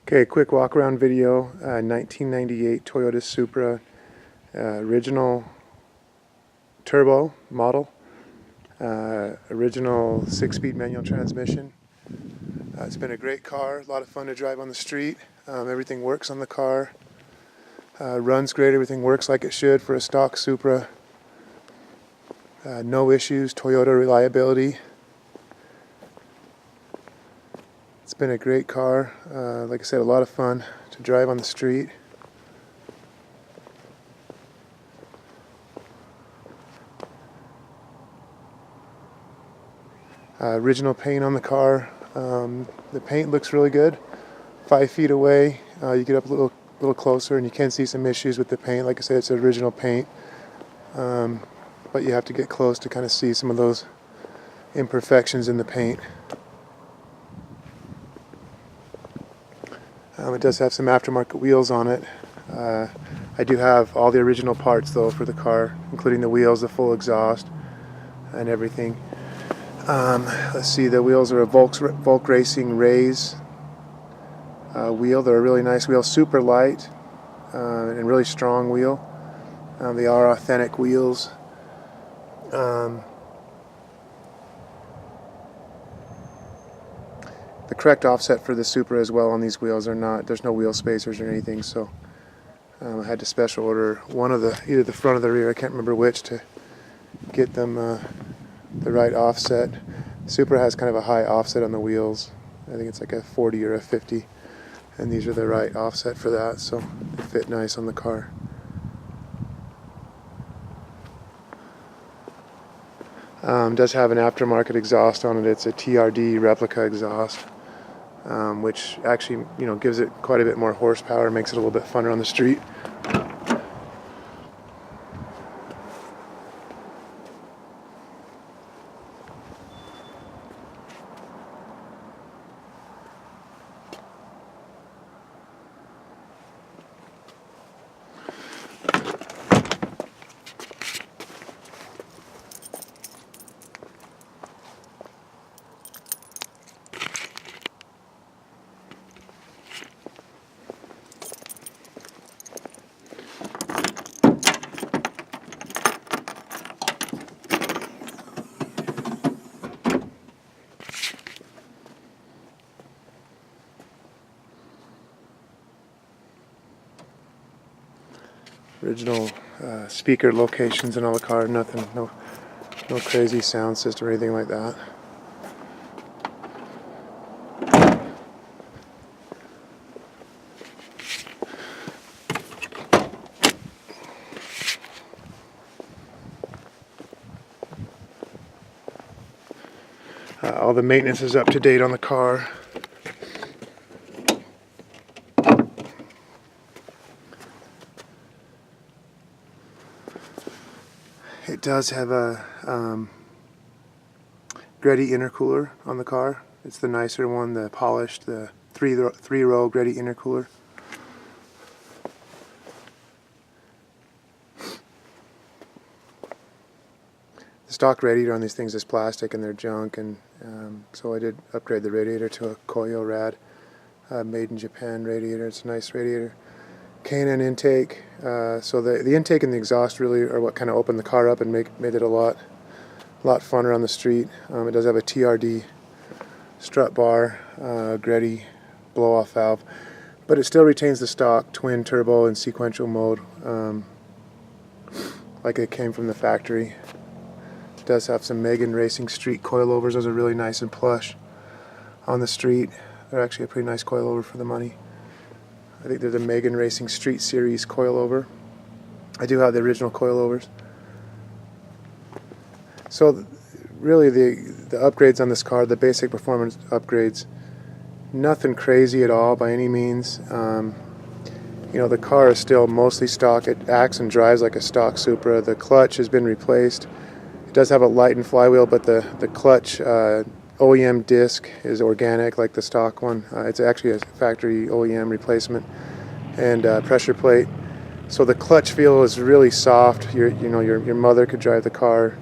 Okay, quick walk around video. 1998 Toyota Supra, original turbo model, original 6-speed manual transmission. It's been a great car, a lot of fun to drive on the street. Everything works on the car, runs great, everything works like it should for a stock Supra. No issues, Toyota reliability. It's been a great car, like I said, a lot of fun to drive on the street. Original paint on the car. The paint looks really good. 5 feet away, you get up a little closer and you can see some issues with the paint. Like I said, it's original paint, but you have to get close to kind of see some of those imperfections in the paint. It does have some aftermarket wheels on it. I do have all the original parts though for the car, including the wheels, the full exhaust, and everything. Let's see, the wheels are a Volk Racing Rays wheel. They're a really nice wheel, super light and really strong wheel. They are authentic wheels. The correct offset for the Supra as well on these wheels are not, there's no wheel spacers or anything, so I had to special order one of the, either the front or the rear, I can't remember which, to get them the right offset. Supra has kind of a high offset on the wheels. I think it's like a 40 or a 50, and these are the right offset for that, so they fit nice on the car. Does have an aftermarket exhaust on it. It's a TRD replica exhaust, which actually, gives it quite a bit more horsepower, makes it a little bit funner on the street. Original speaker locations in all the car, nothing, no crazy sound system or anything like that. All the maintenance is up to date on the car. It does have a Greddy intercooler on the car. It's the nicer one, the polished, the three-row Greddy intercooler. The stock radiator on these things is plastic and they're junk, and so I did upgrade the radiator to a Koyo Rad made in Japan radiator. It's a nice radiator. K&N intake, so the intake and the exhaust really are what kind of opened the car up and made it a lot funner on the street. It does have a TRD strut bar, Greddy blow-off valve, but it still retains the stock twin turbo and sequential mode, like it came from the factory. It does have some Megan Racing Street coilovers. Those are really nice and plush on the street. They're actually a pretty nice coilover for the money. I think they're the Megan Racing Street Series coilover. I do have the original coilovers. So really the upgrades on this car, the basic performance upgrades, nothing crazy at all by any means. The car is still mostly stock. It acts and drives like a stock Supra. The clutch has been replaced. It does have a lightened flywheel, but the clutch OEM disc is organic like the stock one. It's actually a factory OEM replacement, and pressure plate. So the clutch feel is really soft. Your mother could drive the car.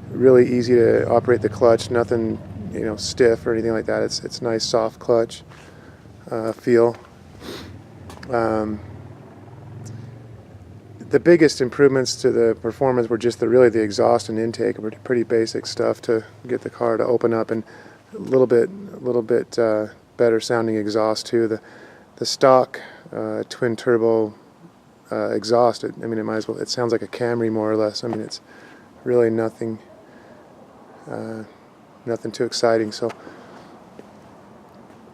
Really easy to operate the clutch. Nothing stiff or anything like that. It's nice soft clutch. feel. The biggest improvements to the performance were just really the exhaust and intake. Pretty basic stuff to get the car to open up, and a little bit better sounding exhaust too. The stock twin turbo exhaust. It might as well. It sounds like a Camry more or less. It's really nothing too exciting. So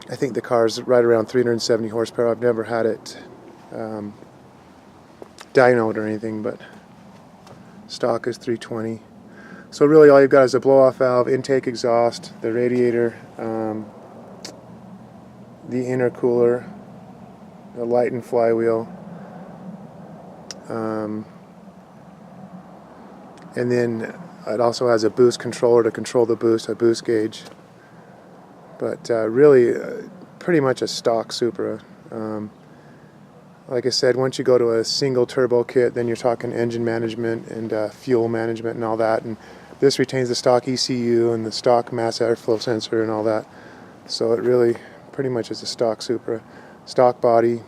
I think the car's right around 370 horsepower. I've never had it dynoed or anything, but stock is 320. So really all you've got is a blow-off valve, intake exhaust, the radiator, the intercooler, the light and flywheel, and then it also has a boost controller to control the boost, a boost gauge. But really pretty much a stock Supra. Like I said, once you go to a single turbo kit, then you're talking engine management and fuel management and all that. And this retains the stock ECU and the stock mass airflow sensor and all that. So it really pretty much is a stock Supra. Stock body.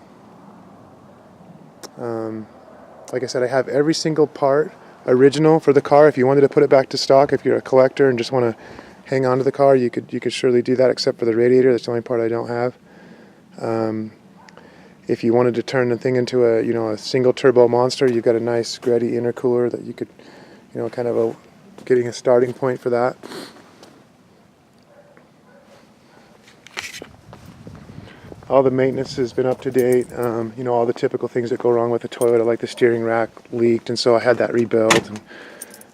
Like I said, I have every single part original for the car. If you wanted to put it back to stock, if you're a collector and just want to hang on to the car, you could surely do that, except for the radiator. That's the only part I don't have. If you wanted to turn the thing into a single turbo monster, you've got a nice Greddy intercooler that you could kind of getting a starting point for that. All the maintenance has been up to date. All the typical things that go wrong with the Toyota, like the steering rack leaked, and so I had that rebuilt.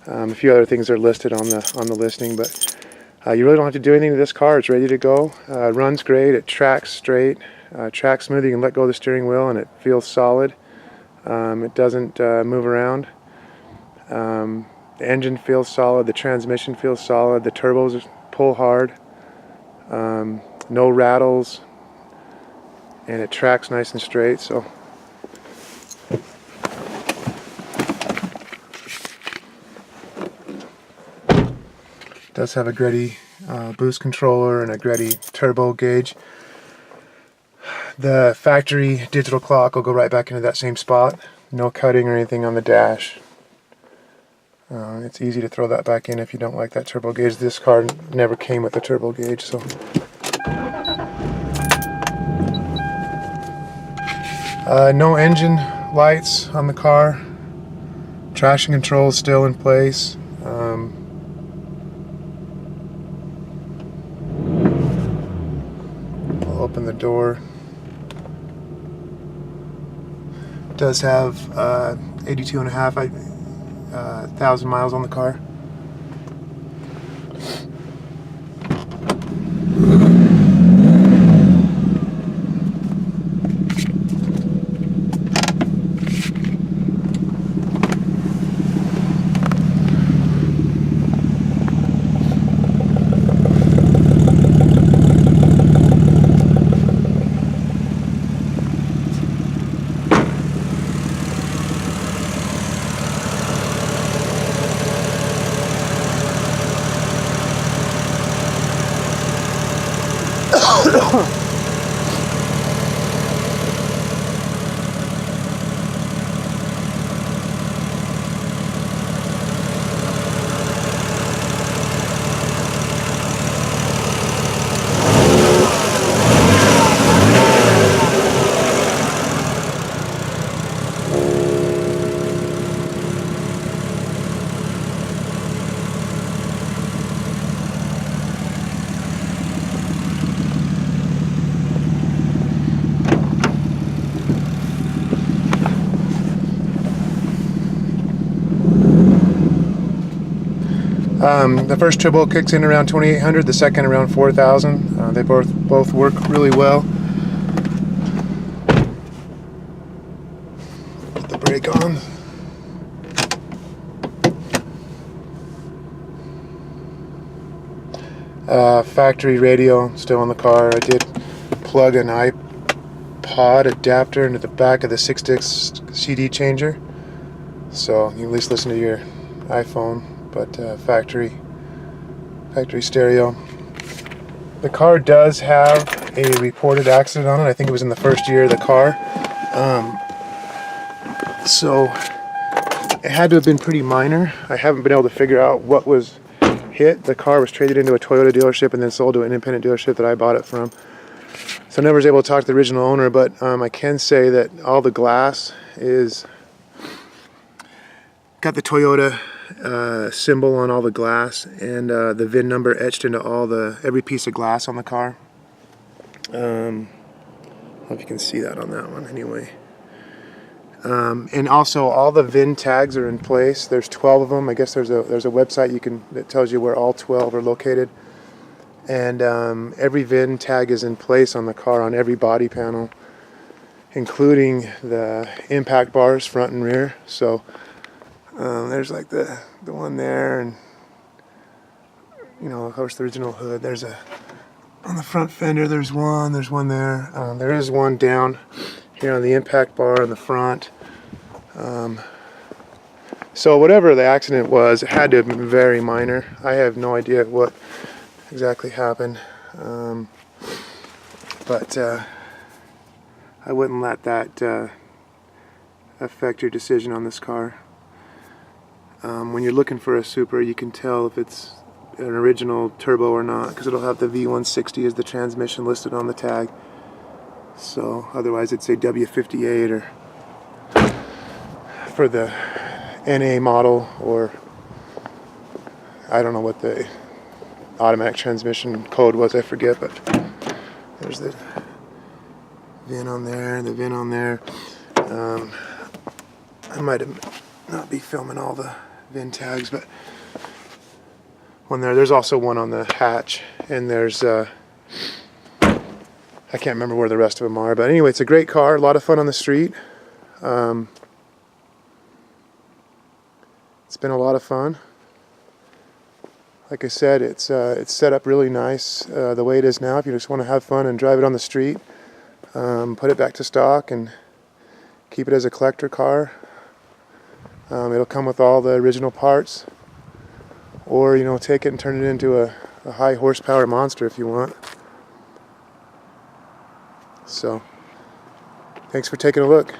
And a few other things are listed on the listing, but you really don't have to do anything to this car. It's ready to go. Runs great. It tracks straight. Tracks smooth. You can let go of the steering wheel and it feels solid. It doesn't move around. The engine feels solid. The transmission feels solid. The turbos pull hard. No rattles. And it tracks nice and straight. So it does have a Greddy boost controller and a Greddy turbo gauge. The factory digital clock will go right back into that same spot. No cutting or anything on the dash. It's easy to throw that back in if you don't like that turbo gauge. This car never came with a turbo gauge, so. No engine lights on the car. Traction control is still in place. I'll open the door. It does have 82,500 miles on the car. The first turbo kicks in around 2,800, the second around 4,000. They both work really well. Put the brake on. Factory radio still in the car. I did plug an iPod adapter into the back of the 6-disc CD changer, so you can at least listen to your iPhone. But factory stereo. The car does have a reported accident on it. I think it was in the first year of the car. So it had to have been pretty minor. I haven't been able to figure out what was hit. The car was traded into a Toyota dealership and then sold to an independent dealership that I bought it from. So I never was able to talk to the original owner, but I can say that all the glass is got the Toyota symbol on all the glass, and the VIN number etched into every piece of glass on the car. I don't know if you can see that on that one anyway. And also all the VIN tags are in place. There's 12 of them. I guess there's a website that tells you where all 12 are located. And every VIN tag is in place on the car on every body panel, including the impact bars front and rear. So there's like the one there, and of course the original hood. There's on the front fender. There's one there. There is one down here on the impact bar in the front. So whatever the accident was, it had to have been very minor. I have no idea what exactly happened, but I wouldn't let that affect your decision on this car. When you're looking for a Supra, you can tell if it's an original turbo or not, because it'll have the V160 as the transmission listed on the tag. So otherwise it'd say W58 or for the NA model, or I don't know what the automatic transmission code was, I forget, but there's the VIN on there, the VIN on there. I might not be filming all the VIN tags, but there's also one on the hatch, and there's I can't remember where the rest of them are, but anyway, it's a great car, a lot of fun on the street. It's been a lot of fun. Like I said, it's set up really nice the way it is now. If you just want to have fun and drive it on the street, put it back to stock and keep it as a collector car. It'll come with all the original parts, or take it and turn it into a high horsepower monster if you want. So, thanks for taking a look.